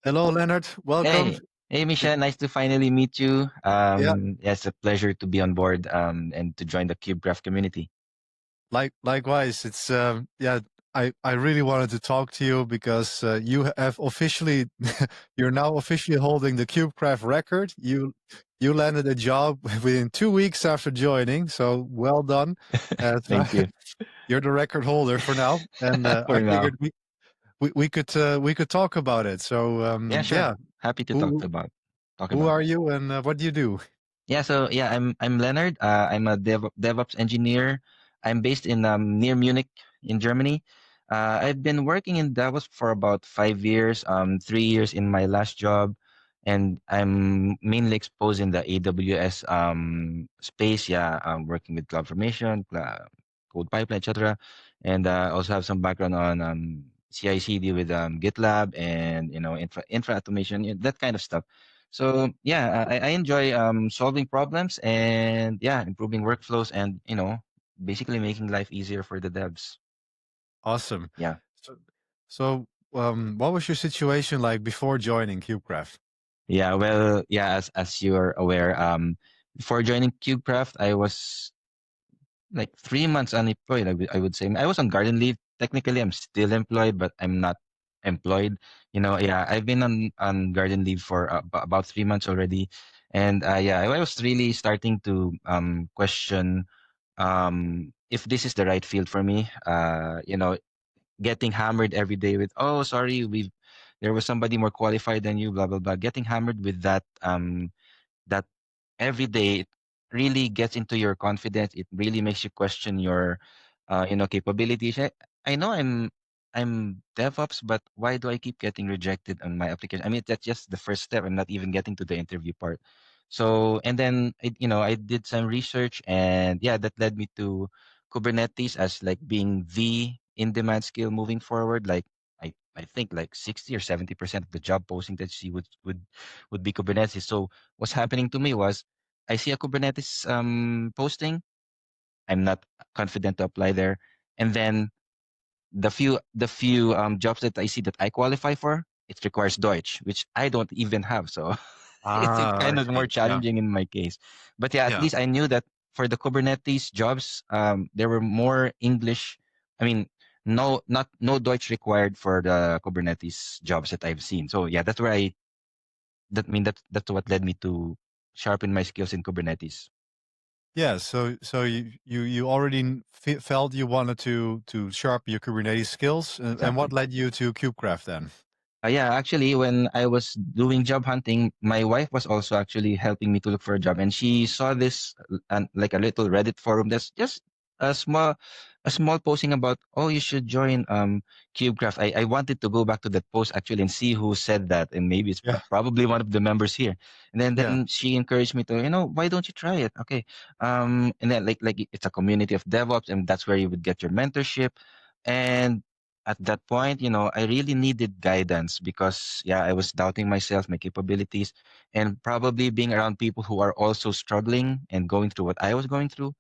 Hello, Leonard. Welcome. Hey, Misha. Nice to finally meet you. Yeah, Yeah, it's a pleasure to be on board and to join the KubeCraft community. likewise. It's yeah. I really wanted to talk to you because you have officially you're now officially holding the KubeCraft record. You landed a job within 2 weeks after joining, so well done. Thank you You're the record holder for now, and I for now. figured we could talk about it. So Yeah, sure. yeah, Happy to who talk who about are it. you and what do you do? Yeah, so yeah, I'm Lennard. I'm a DevOps engineer. I'm based in near Munich in Germany. I've been working in DevOps for about 5 years. 3 years in my last job, and I'm mainly exposed in the AWS space. Yeah, working with CloudFormation, code pipeline, etc. And also have some background on CI/CD with GitLab and infra automation, that kind of stuff. So yeah, I enjoy solving problems and yeah, improving workflows and basically making life easier for the devs. Awesome. Yeah. So, so, what was your situation like before joining KubeCraft? Yeah, well, yeah, as you're aware, before joining CubeCraft, I was like 3 months unemployed. I would say I was on garden leave. Technically, I'm still employed, but I'm not employed. Yeah, I've been on garden leave for about 3 months already, and yeah, I was really starting to question if this is the right field for me. Getting hammered every day with, oh, sorry, there was somebody more qualified than you, blah blah blah. Getting hammered with that every day, it really gets into your confidence. It really makes you question your capabilities. I know I'm DevOps, but why do I keep getting rejected on my application? I mean, that's just the first step. I'm not even getting to the interview part. So, and then I did some research, and yeah, that led me to Kubernetes as like being the in-demand skill moving forward. Like I think like 60 or 70% of the job posting that you see would be Kubernetes. So what's happening to me was I see a Kubernetes posting. I'm not confident to apply there. And then the few jobs that I see that I qualify for, it requires Deutsch, which I don't even have. So it's Ah, I kind of more see. Yeah, challenging in my case. But yeah, at yeah, least I knew that for the Kubernetes jobs, there were more English. I mean, no Deutsch required for the Kubernetes jobs that I've seen. So yeah, that's where I that mean that's what led me to sharpen my skills in Kubernetes. yeah. So you already felt you wanted to sharpen your Kubernetes skills, and what Exactly. led you to KubeCraft then? Yeah, actually, when I was doing job hunting, my wife was also actually helping me to look for a job, and she saw this like a little Reddit forum that's just a small, a small posting about, oh, you should join CubeCraft. I wanted to go back to that post actually and see who said that, and maybe it's Yeah, probably one of the members here. And then yeah. then she encouraged me to, why don't you try it? Okay, and then like it's a community of DevOps, and that's where you would get your mentorship, and at that point, I really needed guidance because, yeah, I was doubting myself, my capabilities, and probably being around people who are also struggling and going through what I was going through.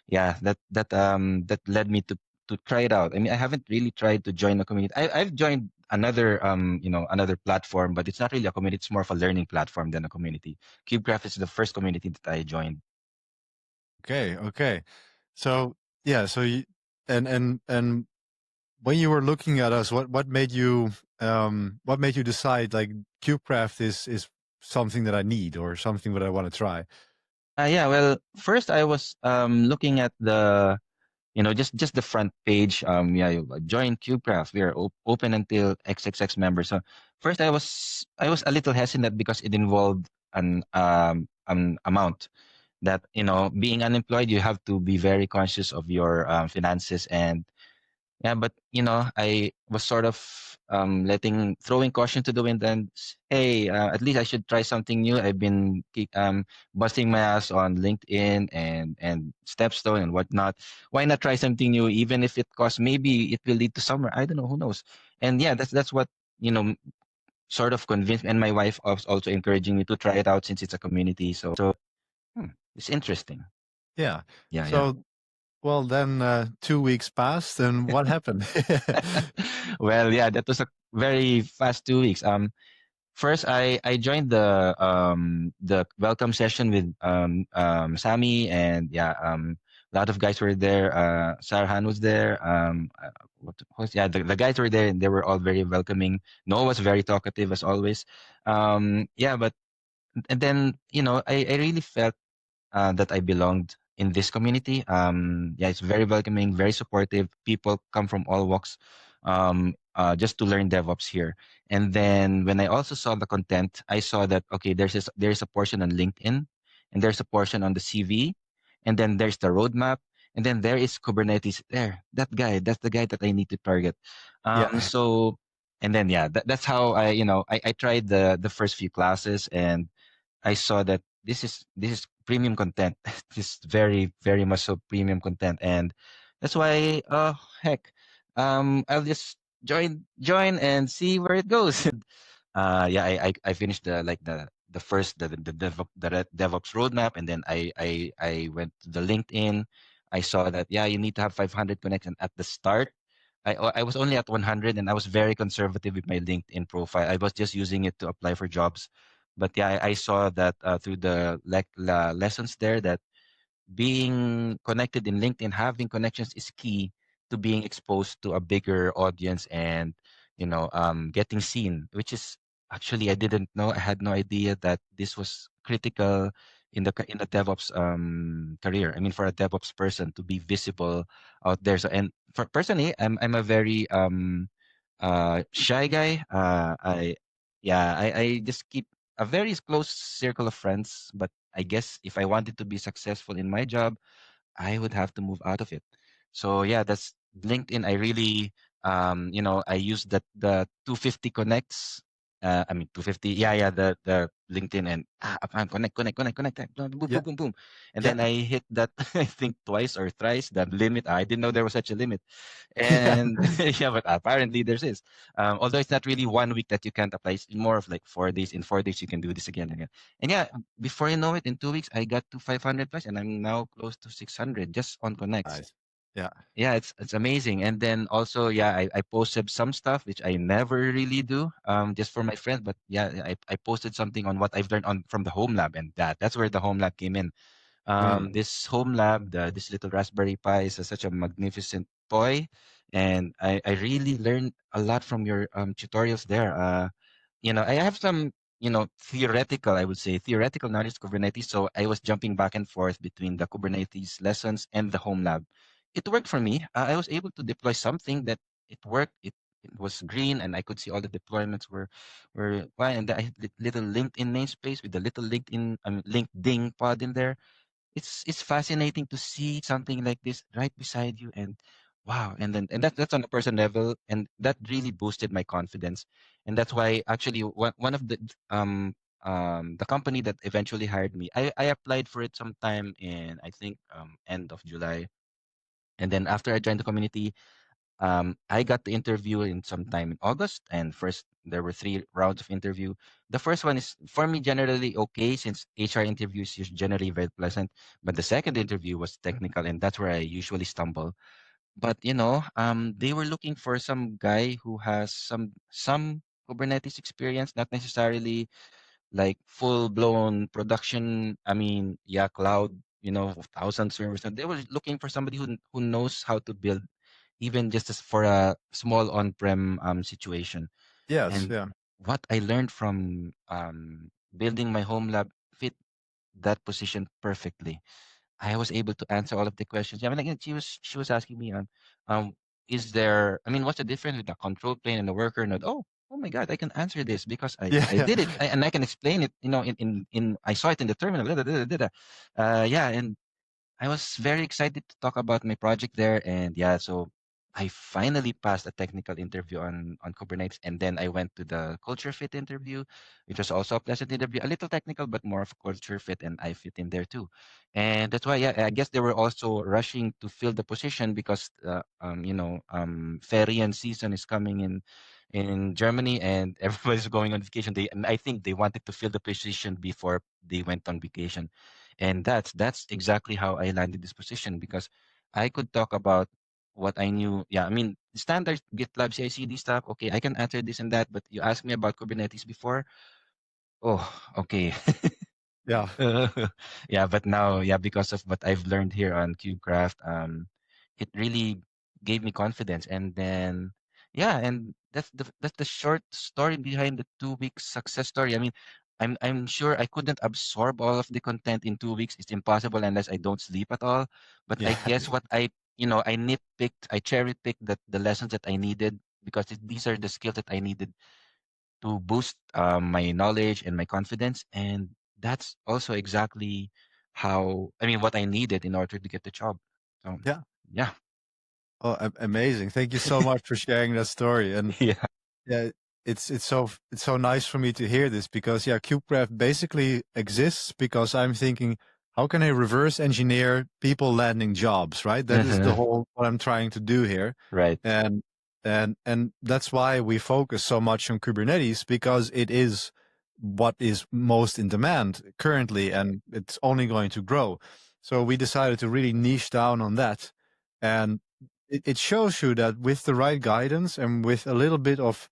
Yeah, that led me to try it out. I mean, I haven't really tried to join a community. I've joined another platform, but it's not really a community. It's more of a learning platform than a community. KubeCraft is the first community that I joined. Okay, okay. So yeah, so you and when you were looking at us, what made you decide like KubeCraft is something that I need or something that I want to try? Yeah, well, first I was looking at the just the front page. Yeah, you join KubeCraft. We are open until XXX members. So first, I was a little hesitant because it involved an amount that, being unemployed, you have to be very conscious of your finances. And yeah, but I was sort of throwing caution to the wind, and hey, at least I should try something new. I've been busting my ass on LinkedIn and Stepstone and whatnot. Why not try something new, even if it costs? Maybe it will lead to somewhere. I don't know. Who knows? And yeah, that's what you know sort of convinced me. And my wife was also encouraging me to try it out since it's a community. So it's interesting. Yeah. Yeah, yeah. So well, then 2 weeks passed, and what happened? Well, yeah, that was a very fast 2 weeks. first I joined the welcome session with Sammy, and yeah, a lot of guys were there. Sarhan was there. What was, yeah, the guys were there, and they were all very welcoming. Noah was very talkative as always. Yeah, but and then I really felt that I belonged in this community. Yeah, it's very welcoming, very supportive. People come from all walks, just to learn DevOps here. And then when I also saw the content, I saw that okay, there's a portion on LinkedIn, and there's a portion on the CV, and then there's the roadmap, and then there is Kubernetes. There, that's the guy that I need to target. Yeah. So. And then yeah, that's how I tried the first few classes, and I saw that this is premium content. This is very very much so premium content, and that's why heck, I'll just join and see where it goes. Yeah, I finished the first the DevOps roadmap, and then I went to the LinkedIn. I saw that yeah, you need to have 500 connections at the start. I was only at 100, and I was very conservative with my LinkedIn profile. I was just using it to apply for jobs. But yeah, I saw that through the lessons there, that being connected in LinkedIn, having connections is key to being exposed to a bigger audience, and getting seen, which is actually I didn't know. I had no idea that this was critical in the DevOps career. I mean, for a DevOps person to be visible out there. So, and for personally, I'm a very shy guy. I just keep a very close circle of friends, but I guess if I wanted to be successful in my job, I would have to move out of it. So yeah, that's LinkedIn. I really, I use the 250 connects. I mean 250. Yeah, yeah, the LinkedIn, and connect, boom, boom, Yeah. boom, boom, boom, and Yeah. then I hit that I think twice or thrice that limit. I didn't know there was such a limit, Yeah. and yeah, but apparently there's this. Although it's not really 1 week that you can't apply, it's more of like 4 days. In 4 days you can do this again and again. And yeah, before you know it, in 2 weeks, I got to 500 plus, and I'm now close to 600 just on connects. Nice. Yeah. Yeah, it's amazing. And then also, yeah, I posted some stuff which I never really do, just for my friends. But yeah, I posted something on what I've learned on from the home lab, and that's where the home lab came in. Mm. This home lab, this little Raspberry Pi is such a magnificent toy, and I really learned a lot from your tutorials there. I have some, theoretical, I would say, theoretical knowledge of Kubernetes. So I was jumping back and forth between the Kubernetes lessons and the home lab. It worked for me. I was able to deploy something that it worked. It was green, and I could see all the deployments were fine. And I had little LinkedIn namespace with the little LinkedIn pod in there. It's fascinating to see something like this right beside you, and wow. And that's on a personal level, and that really boosted my confidence. And that's why actually one of the company that eventually hired me, I applied for it sometime in, I think, end of July. And then after I joined the community, I got the interview in sometime in August, and first there were 3 rounds of interview. The first one is for me generally okay, since HR interviews is generally very pleasant. But the second interview was technical, and that's where I usually stumble. But they were looking for some guy who has some Kubernetes experience, not necessarily like full blown production. I mean, yeah, cloud, 1,000 servers. And they were looking for somebody who knows how to build, even just as for a small on-prem situation. Yes. And Yeah. what I learned from building my home lab fit that position perfectly. I was able to answer all of the questions. Yeah, I mean, like, she was asking me, is there? I mean, what's the difference with the control plane and the worker node? Oh my God, I can answer this because I Yeah. I Yeah. did it, and I can explain it. In I saw it in the terminal. Da, da, da, da, da. Yeah, and I was very excited to talk about my project there, and yeah, so I finally passed a technical interview on Kubernetes, and then I went to the culture fit interview, which was also a pleasant interview, a little technical, but more of a culture fit, and I fit in there too. And that's why, yeah, I guess they were also rushing to fill the position because, ferian season is coming in Germany, and everybody's going on vacation. And I think they wanted to fill the position before they went on vacation, and that's exactly how I landed this position, because I could talk about what I knew. Yeah, I mean, standard GitLab CI/CD stuff. Okay, I can answer this and that. But you asked me about Kubernetes before. Oh, okay. Yeah. Yeah, but now, yeah, because of what I've learned here on KubeCraft, it really gave me confidence. And then, yeah, and that's the short story behind the 2 weeks success story. I mean, I'm sure I couldn't absorb all of the content in 2 weeks. It's impossible unless I don't sleep at all. But I Yeah. guess what I nitpicked, I cherry picked the lessons that I needed because these are the skills that I needed to boost my knowledge and my confidence. And that's also exactly what I needed in order to get the job. So, Yeah. yeah. Oh, amazing. Thank you so much for sharing that story. And Yeah. yeah, it's so nice for me to hear this because yeah, KubeCraft basically exists because I'm thinking, how can I reverse engineer people landing jobs, right? That is the Mhm. whole what I'm trying to do here. Right. And and that's why we focus so much on Kubernetes because it is what is most in demand currently and it's only going to grow. So we decided to really niche down on that. And it shows you that with the right guidance and with a little bit of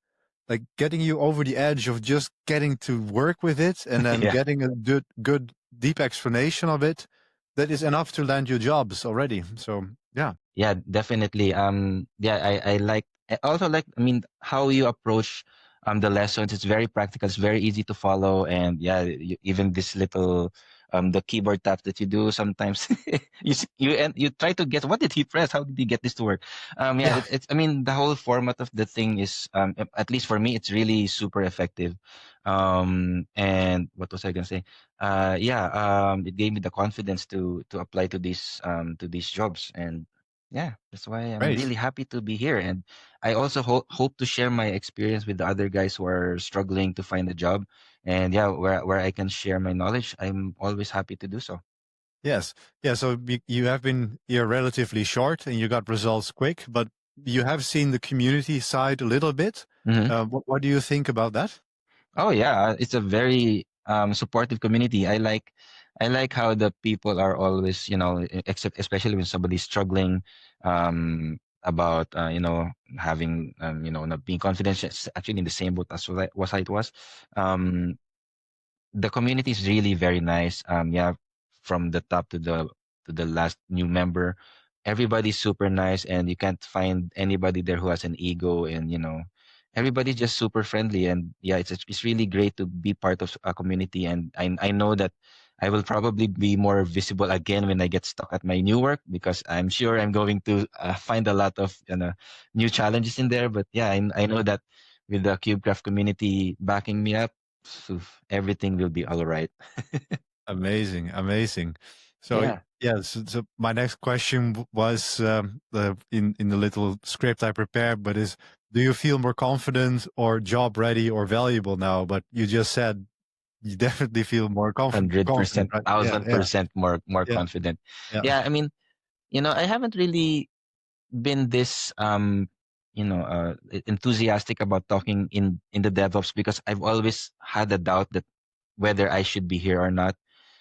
like getting you over the edge of just getting to work with it and then Yeah. getting a good deep explanation of it, that is enough to land you jobs already. So yeah. Yeah, definitely. Yeah, I also like, I mean, how you approach the lessons. It's very practical. It's very easy to follow. And yeah, even this little the keyboard taps that you do sometimes you try to guess what did he press? How did he get this to work? Yeah, Yeah. it's I mean the whole format of the thing is at least for me it's really super effective. And what was I gonna say? Yeah, it gave me the confidence to apply to these jobs. And yeah, that's why I'm Great. really happy to be here. And I also hope to share my experience with the other guys who are struggling to find a job. And yeah, where I can share my knowledge, I'm always happy to do so. Yes. Yeah. So you have been here relatively short and you got results quick, but you have seen the community side a little bit. Hmm. What do you think about that? Oh yeah, it's a very supportive community. I like how the people are always, except especially when somebody's struggling about having not being confident. It's actually in the same boat as what I was. Um, the community is really very nice. Yeah, from the top to the last new member, everybody's super nice, and you can't find anybody there who has an ego, and everybody's just super friendly. And yeah, it's really great to be part of a community. And I know that I will probably be more visible again when I get stuck at my new work because I'm sure I'm going to find a lot of new challenges in there. But yeah, I know that with the CubeCraft community backing me up, everything will be all right. Amazing. Amazing. So Yeah, yeah, so my next question was in the little script I prepared, but is do you feel more confident or job ready or valuable now? But you just said you definitely feel more confident, 100%, right? Yeah, thousand yeah, percent more yeah, confident. yeah, Yeah, I mean, I haven't really been this enthusiastic about talking in the DevOps because I've always had a doubt that whether I should be here or not.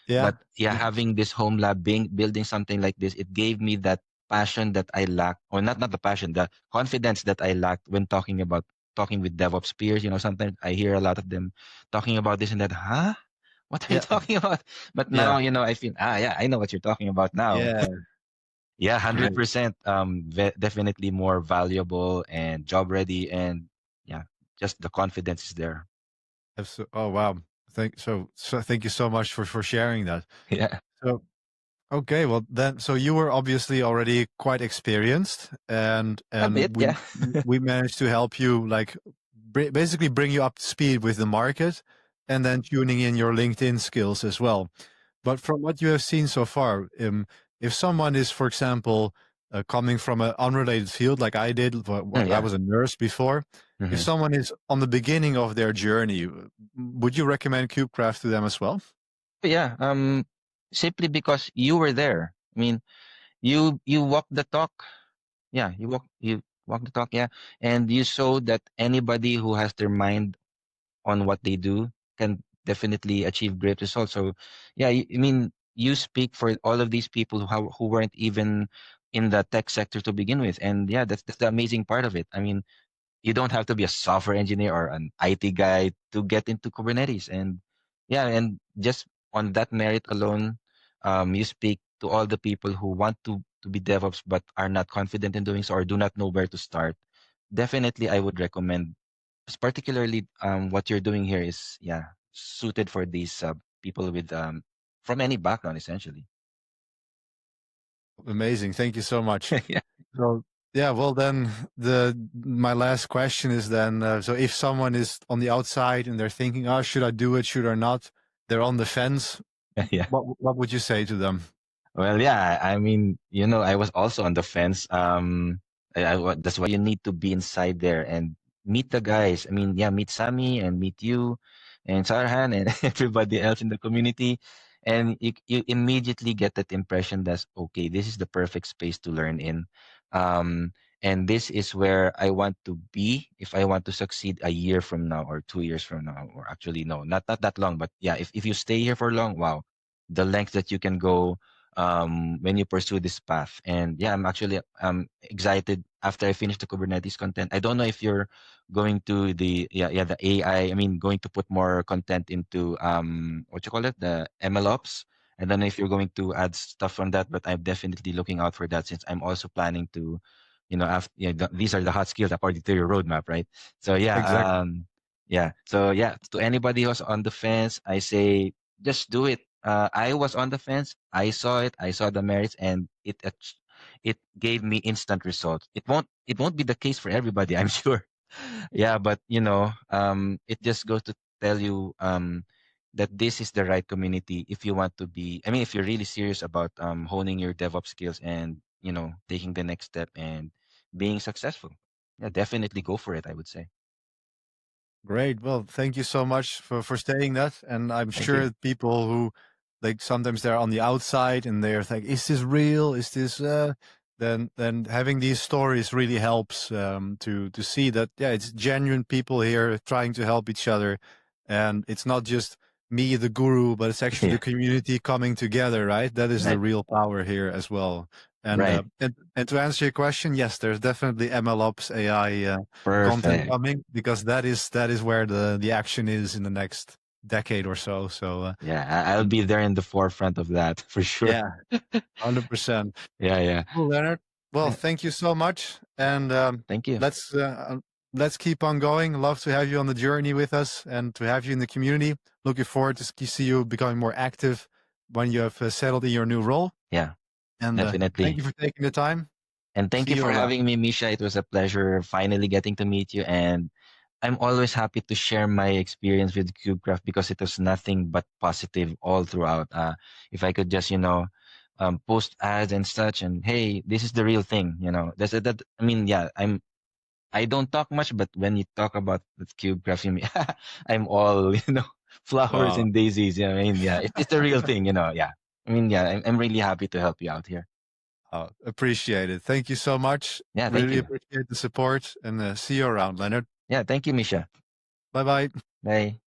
yeah, But yeah, yeah, having this home lab, building something like this, it gave me that passion that I lacked, or not the passion, the confidence that I lacked when talking with DevOps peers. Sometimes I hear a lot of them talking about this and that. Huh? What are you yeah, talking about? But yeah, now, I feel, yeah, I know what you're talking about now. yeah. Yeah, Great. 100%. Definitely more valuable and job ready, and yeah, just the confidence is there. Oh wow. Thank you so much for sharing that. Yeah, So okay, well then, so you were obviously already quite experienced, and a bit. and we Yeah. we managed to help you like basically bring you up to speed with the market, and then tuning in your LinkedIn skills as well. But from what you have seen so far, if someone is, for example, coming from an unrelated field like I did, I Yeah. was a nurse before. If Hmm. someone is on the beginning of their journey, would you recommend KubeCraft to them as well? Yeah. Simply because you were there. I mean, you walk the talk. Yeah, you walk the talk. Yeah, and you show that anybody who has their mind on what they do can definitely achieve great results. So, yeah, I mean, you speak for all of these people who weren't even in the tech sector to begin with. And yeah, that's the amazing part of it. I mean, you don't have to be a software engineer or an IT guy to get into Kubernetes. And yeah, and just on that merit alone, you speak to all the people who want to be DevOps but are not confident in doing so or do not know where to start. Definitely, I would recommend, particularly what you're doing here is suited for these people with from any background essentially. Amazing. Thank you so much. Yeah. So yeah, well then my last question is then, so if someone is on the outside and they're thinking, oh, should I do it? Should I not? They're on the fence. Yeah. What would you say to them? Well, yeah, I mean, I was also on the fence. That's why you need to be inside there and meet the guys. I mean, yeah, meet Sammy and meet you and Sarhan and everybody else in the community. And you immediately get that impression that, okay, this is the perfect space to learn in. Um, and this is where I want to be if I want to succeed a year from now or 2 years from now, or actually, no, not that long. But yeah, if you stay here for long, wow, the length that you can go when you pursue this path. And yeah, I'm actually excited after I finish the Kubernetes content. I don't know if you're going to the AI. I mean, going to put more content into what you call it, the ML ops. I don't know if you're going to add stuff on that, but I'm definitely looking out for that since I'm also planning to, after these are the hot skills according to your roadmap, right? So Exactly. so yeah, to anybody who's on the fence, I say just do it. I was on the fence. I saw it. I saw the merits, and it gave me instant results. It won't be the case for everybody, I'm sure. Yeah, but it just goes to tell you that this is the right community if you want to be. I mean, if you're really serious about honing your DevOps skills and taking the next step and being successful. Yeah, definitely go for it, I would say. Great. Well, thank you so much for saying that. And I'm Thank you. sure people who like sometimes they're on the outside and they're like, is this real? Is this then having these stories really helps to see that it's genuine people here trying to help each other. And it's not just me, the guru, but it's actually Yeah, the community coming together, right? That is the right, real power here as well. And right. and to answer your question, yes, there's definitely MLOps AI content Perfect. coming because that is where the action is in the next decade or so. So Yeah, I'll be there in the forefront of that for sure. yeah, 100%. Yeah, yeah. Cool, Leonard. Well, Yeah, thank you so much, and thank you. let's uh, let's keep on going. Love to have you on the journey with us and to have you in the community. Looking forward to see you becoming more active when you have settled in your new role. Yeah, And thank definitely. you for taking the time. And thank See you you for around. having me, Misha. It was a pleasure finally getting to meet you. And I'm always happy to share my experience with KubeCraft because it was nothing but positive all throughout. If I could just, post ads and such, and hey, this is the real thing. That. I mean, yeah, I don't talk much, but when you talk about the KubeCraft, I'm all, flowers Wow. and daisies. Yeah, I mean, yeah, it's the real thing. Yeah. I mean, yeah, I'm really happy to help you out here. Oh, appreciate it. Thank you so much. Yeah, thank Really you. appreciate the support and see you around, Leonard. Yeah, thank you, Misha. Bye bye. Bye.